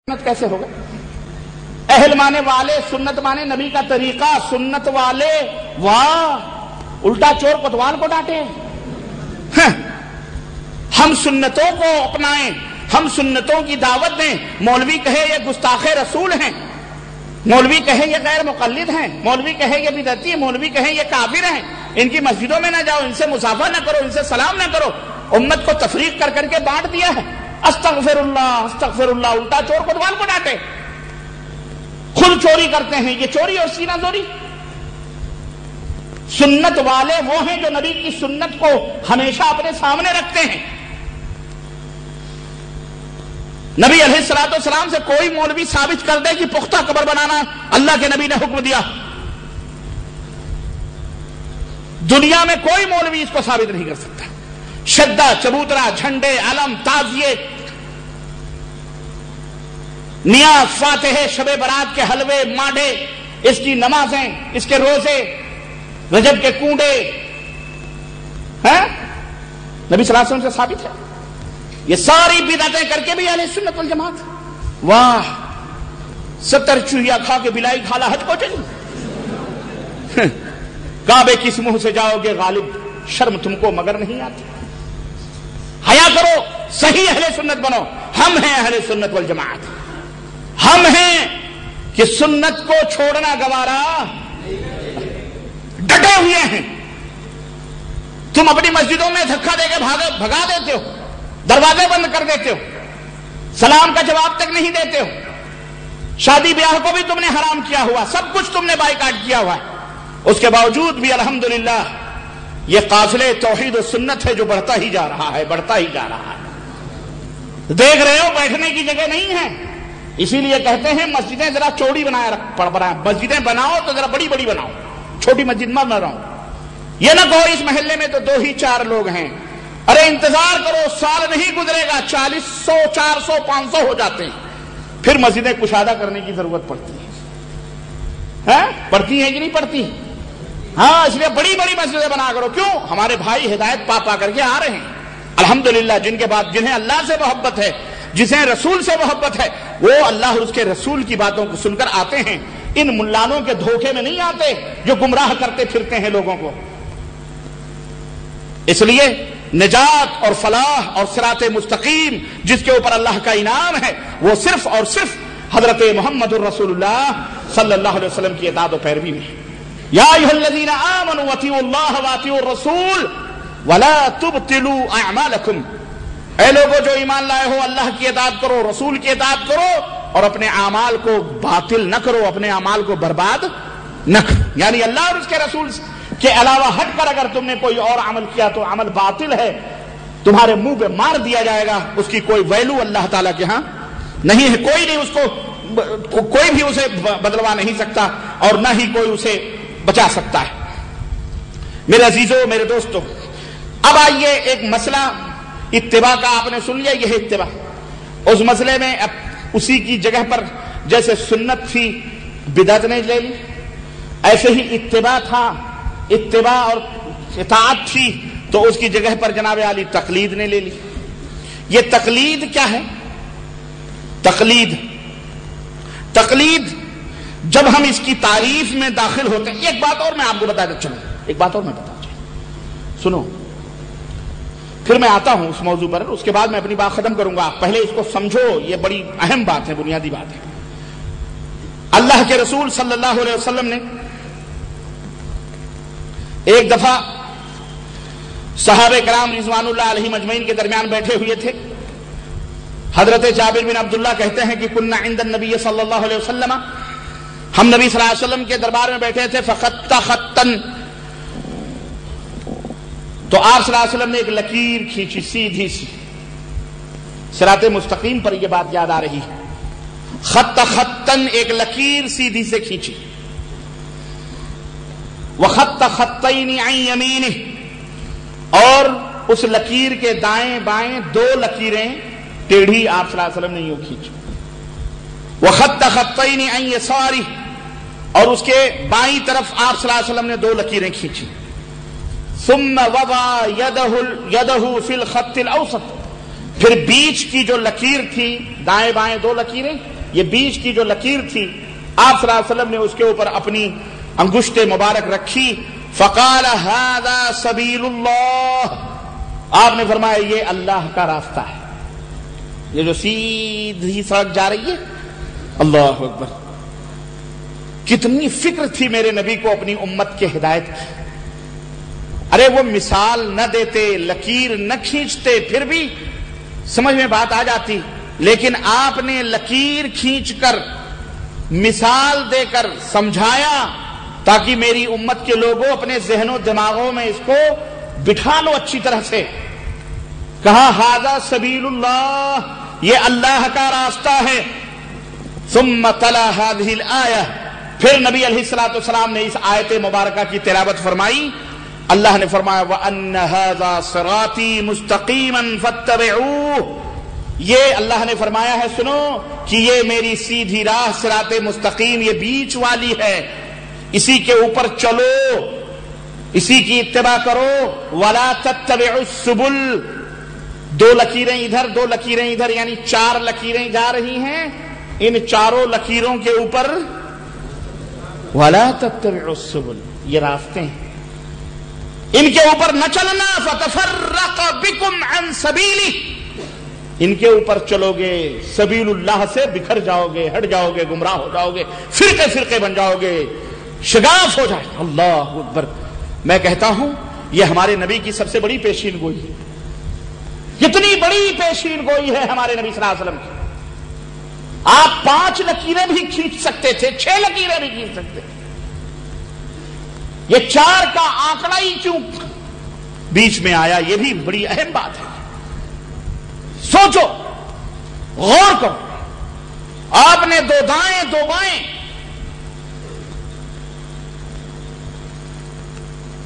سنت کیسے ہوگا؟ اہل مانے والے، سنت مانے نبی کا طریقہ، سنت والے واہ الٹا چور کوتوال کو ڈانٹے. ہم سنتوں کو اپنائیں، ہم سنتوں کی دعوت دیں. مولوی کہے یہ گستاخ رسول ہیں، مولوی کہے یہ غیر مقلد ہیں، مولوی کہے یہ بدعتی ہیں، مولوی کہے یہ کافر ہیں، ان کی مسجدوں میں نہ جاؤ، ان سے مصافحہ نہ کرو، ان سے سلام نہ کرو. امت کو تفریق کر کر کے بانٹ دیا ہے. استغفر اللہ استغفر اللہ، الٹا چور کوتوال کو ڈانٹے. خود چوری کرتے ہیں، یہ چوری اور سینہ زوری. سنت والے وہ ہیں جو نبی کی سنت کو ہمیشہ اپنے سامنے رکھتے ہیں. نبی علیہ الصلوۃ والسلام سے کوئی مولوی ثابت کر دے کہ پختہ قبر بنانا اللہ کے نبی نے حکم دیا، دنیا میں کوئی مولوی اس کو ثابت نہیں کر سکتا. شدہ، چبوترا، جھنڈے، علم، تعزیے، نیاز، فاتحے، شب برات کے حلوے، مانڈے، اس کی نمازیں، اس کے روزے، رجب کے کنڈے، نبی صلی اللہ علیہ وسلم سے ثابت ہے. یہ ساری بدعتیں کر کے بھی اہل سنت والجماعت. واہ 70 چوہیا کھا کے بلائی کھالا حج کو چلی. کعبے کس منہ سے جاؤ گے غالب، شرم تم کو مگر نہیں آتی. حیا کرو، صحیح اہل سنت بنو. ہم ہیں اہل سنت والجماعت، ہم ہیں کہ سنت کو چھوڑنا گوارا، ڈٹے ہوئے ہیں. تم اپنی مسجدوں میں دھکا دے کے بھگا دیتے ہو، دروازے بند کر دیتے ہو، سلام کا جواب تک نہیں دیتے ہو. شادی بیاہ کو بھی تم نے حرام کیا ہوا، سب کچھ تم نے بائیکاٹ کیا ہوا ہے. اس کے باوجود بھی الحمدللہ یہ قافلے توحید و سنت ہے جو بڑھتا ہی جا رہا ہے، بڑھتا ہی جا رہا ہے. دیکھ رہے ہو بیٹھنے کی جگہ نہیں ہے، اسی لیے کہتے ہیں مسجدیں ذرا چوڑی بنائیں. مسجدیں بناؤ تو ذرا بڑی بڑی بناؤ، چھوٹی مسجد مت بناؤ. یہ نہ کہو اس محلے میں تو 2 ہی 4 لوگ ہیں. ارے انتظار کرو، سال نہیں گزرے گا 40، 100، 400، 500 ہو جاتے ہیں، پھر مسجدیں کشادہ کرنے کی ضرورت پڑتی ہے. پڑتی ہیں کہ نہیں پڑتی؟ ہاں، اس لیے بڑی بڑی مسجدیں بنا کرو. کیوں؟ ہمارے بھائی ہدایت پا کر کے آ رہے ہیں الحمدللہ. جن کے بعد جنہیں اللہ سے محبت ہے، جسے رسول سے محبت ہے، وہ اللہ اور اس کے رسول کی باتوں کو سن کر آتے ہیں. ان ملانوں کے دھوکے میں نہیں آتے جو گمراہ کرتے پھرتے ہیں لوگوں کو. اس لیے نجات اور فلاح اور صراط مستقیم جس کے اوپر اللہ کا انعام ہے، وہ صرف اور صرف حضرت محمد الرسول اللہ صلی اللہ علیہ وسلم کی اطاعت و پیروی میں. یا ایھا الذین آمنوا اطیعوا اللہ واطیعوا الرسول ولا تبطلوا اعمالکم. اے لوگوں جو ایمان لائے ہو، اللہ کی اطاعت کرو، رسول کی اطاعت کرو، اور اپنے اعمال کو باطل نہ کرو، اپنے اعمال کو برباد نہ کرو. یعنی اللہ اور اس کے رسول کے علاوہ ہٹ کر اگر تم نے کوئی اور عمل کیا تو عمل باطل ہے، تمہارے منہ پہ مار دیا جائے گا. اس کی کوئی ویلو اللہ تعالیٰ کے ہاں نہیں ہے. کوئی نہیں اس کو، کوئی بھی اسے بدلوا نہیں سکتا اور نہ ہی کوئی اسے بچا سکتا ہے. میرے عزیزوں، میرے دوستوں، اب آئیے ایک مسئلہ اتباع کا آپ نے سن لیا. یہ ہے اتباع. اس مسئلے میں اب اسی کی جگہ پر جیسے سنت تھی بدعت نے لے لی، ایسے ہی اتباع تھا، اتباع اور اطاعت تھی تو اس کی جگہ پر جناب عالی تقلید نے لے لی. یہ تقلید کیا ہے؟ تقلید جب ہم اس کی تعریف میں داخل ہوتے ہیں، ایک بات اور میں آپ کو بتاتا چلوں، ایک بات اور میں بتا دوں، سنو، پھر میں آتا ہوں اس موضوع پر، اس کے بعد میں اپنی بات ختم کروں گا. پہلے اس کو سمجھو، یہ بڑی اہم بات ہے، بنیادی بات ہے. اللہ کے رسول صلی اللہ علیہ وسلم نے ایک دفعہ صحابہ کرام رضوان اللہ علیہم اجمعین کے درمیان بیٹھے ہوئے تھے. حضرت جابر بن عبداللہ کہتے ہیں کہ کننا عند النبی صلی اللہ علیہ وسلم، ہم نبی صلی اللہ علیہ وسلم کے دربار میں بیٹھے تھے. فخط خطن، تو آپ صلی اللہ علیہ وسلم نے ایک لکیر کھینچی، سیدھی سی، صراط مستقیم پر یہ بات یاد آ رہی ہے. خط خطن، ایک لکیر سیدھی سے کھینچی. وخط خطین عن یمینہ، اور اس لکیر کے دائیں بائیں 2 لکیریں ٹیڑھی آپ صلی اللہ علیہ وسلم نے یوں کھینچی. وخط خطین عن یسارہ، اور اس کے بائیں طرف آپ صلی اللہ علیہ وسلم نے 2 لکیریں کھینچی. ثم وضع یدہ فی الخط الاوسط، پھر بیچ کی جو لکیر تھی، دائیں بائیں 2 لکیریں، یہ بیچ کی جو لکیر تھی آپ صلی اللہ علیہ وسلم نے اس کے اوپر اپنی انگشت مبارک رکھی. فقال هذا سبیل اللہ، آپ نے فرمایا یہ اللہ کا راستہ ہے. یہ جو سیدھی سڑک جا رہی ہے، اللہ اکبر، کتنی فکر تھی میرے نبی کو اپنی امت کے ہدایت کی. ارے وہ مثال نہ دیتے، لکیر نہ کھینچتے، پھر بھی سمجھ میں بات آ جاتی، لیکن آپ نے لکیر کھینچ کر مثال دے کر سمجھایا تاکہ میری امت کے لوگوں اپنے ذہن و دماغوں میں اس کو بٹھا لو اچھی طرح سے. کہا ھذا سبیل اللہ، یہ اللہ کا راستہ ہے. ثم تلا هذه الآیہ، پھر نبی علیہ الصلوۃ والسلام نے اس آیت مبارکہ کی تلاوت فرمائی. اللہ نے فرمایا وَأَنَّ هَذَا صِرَاطِي مُسْتَقِيمًا فَاتَّبِعُوهُ، یہ اللہ نے فرمایا ہے سنو کہ یہ میری سیدھی راہ صراط مستقیم، یہ بیچ والی ہے، اسی کے اوپر چلو، اسی کی اتباع کرو. وَلَا تَتَّبِعُوا السُّبُلَ، دو لکیریں ادھر دو لکیریں ادھر، یعنی 4 لکیریں جا رہی ہیں، ان چاروں لکیروں کے اوپر وَلَا تَتَّبِعُوا السُّبُلَ، یہ راستے ہیں، ان کے اوپر نہ چلنا. فَتَفَرَّقَ بِكُمْ عَنْ سَبِيلِهِ، ان کے اوپر چلو گے سبیل اللہ سے بکھر جاؤ گے، ہٹ جاؤ گے، گمراہ ہو جاؤ گے، فرقے فرقے بن جاؤ گے، شگاف ہو جائے. اللہ اکبر. میں کہتا ہوں یہ ہمارے نبی کی سب سے بڑی پیشین گوئی ہے. کتنی بڑی پیشین گوئی ہے ہمارے نبی صلی اللہ علیہ وسلم کی. آپ 5 لکیریں بھی کھینچ سکتے تھے، 6 لکیریں بھی کھینچ سکتے تھے. یہ 4 کا آنکڑا ہی کیوں بیچ میں آیا، یہ بھی بڑی اہم بات ہے. سوچو، غور کرو. آپ نے 2 دائیں 2 بائیں،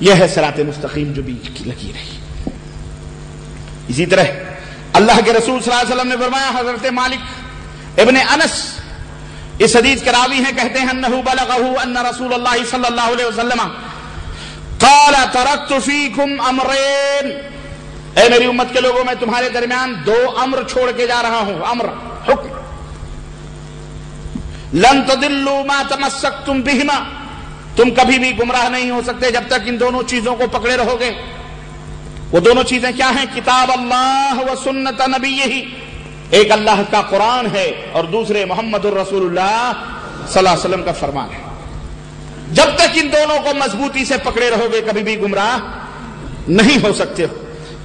یہ ہے صراط مستقیم جو بیچ کی لکیر ہے. اسی طرح اللہ کے رسول صلی اللہ علیہ وسلم نے فرمایا، حضرت مالک ابن انس اس حدیث کے راوی ہیں، کہتے ہیں انہ بلغہ ان رسول اللہ صلی اللہ علیہ وسلم قال ترکت فیکم امرین، اے میری امت کے لوگوں میں تمہارے درمیان 2 امر چھوڑ کے جا رہا ہوں. امر، حکم. لن تضلوا ما تمسکتم بہما، تم کبھی بھی گمراہ نہیں ہو سکتے جب تک ان دونوں چیزوں کو پکڑے رہو گے. وہ دونوں چیزیں کیا ہیں؟ کتاب اللہ و سنت نبیہ، ایک اللہ کا قرآن ہے اور دوسرے محمد الرسول اللہ صلی اللہ علیہ وسلم کا فرمان ہے. جب تک ان دونوں کو مضبوطی سے پکڑے رہو گے کبھی بھی گمراہ نہیں ہو سکتے ہو.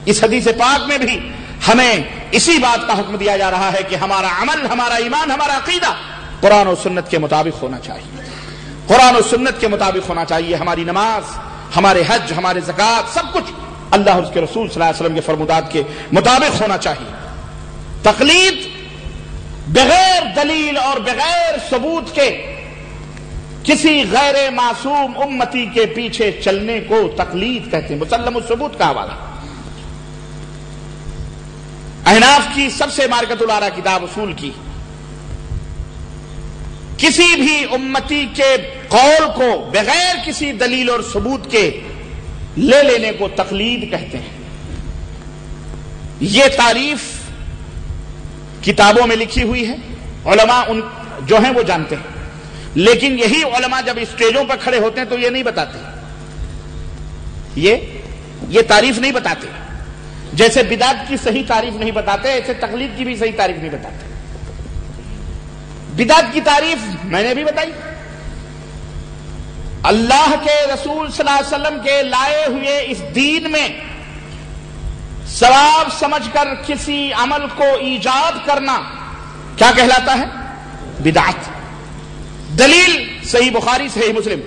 اس حدیث پاک میں بھی ہمیں اسی بات کا حکم دیا جا رہا ہے کہ ہمارا عمل، ہمارا ایمان، ہمارا عقیدہ قرآن و سنت کے مطابق ہونا چاہیے. قرآن و سنت کے مطابق ہونا چاہیے. ہماری نماز، ہمارے حج، ہمارے زکوٰۃ، سب کچھ اللہ اور اس کے رسول صلی اللہ علیہ وسلم کے فرمودات کے مطابق ہونا چاہیے. تقلید بغیر دلیل اور بغیر ثبوت کے کسی غیر معصوم امتی کے پیچھے چلنے کو تقلید کہتے ہیں. مسلم الثبوت کا حوالہ احناف کی سب سے مارکت العرا کتاب اصول کی، کسی بھی امتی کے قول کو بغیر کسی دلیل اور ثبوت کے لے لینے کو تقلید کہتے ہیں. یہ تعریف کتابوں میں لکھی ہوئی ہے، علماء ان جو ہیں وہ جانتے ہیں، لیکن یہی علماء جب اسٹیجوں پر کھڑے ہوتے ہیں تو یہ نہیں بتاتے، یہ تعریف نہیں بتاتے. جیسے بدعت کی صحیح تعریف نہیں بتاتے، ایسے تقلید کی بھی صحیح تعریف نہیں بتاتے. بدعت کی تعریف میں نے بھی بتائی. اللہ کے رسول صلی اللہ علیہ وسلم کے لائے ہوئے اس دین میں ثواب سمجھ کر کسی عمل کو ایجاد کرنا کیا کہلاتا ہے؟ بدعت. دلیل صحیح بخاری، صحیح مسلم.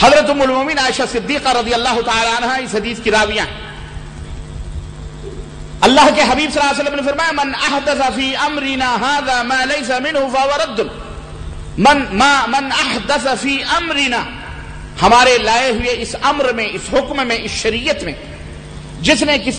حضرت ام المومنین عائشہ صدیقہ رضی اللہ تعالی عنہا اس حدیث کی راویہ. اللہ کے حبیب صلی اللہ علیہ وسلم نے فرمایا من احدث فی امرنا هذا ما ليس منه فهو رد. من احدث فی امرنا، ہمارے لائے ہوئے اس امر میں، اس حکم میں، اس شریعت میں جس نے کسی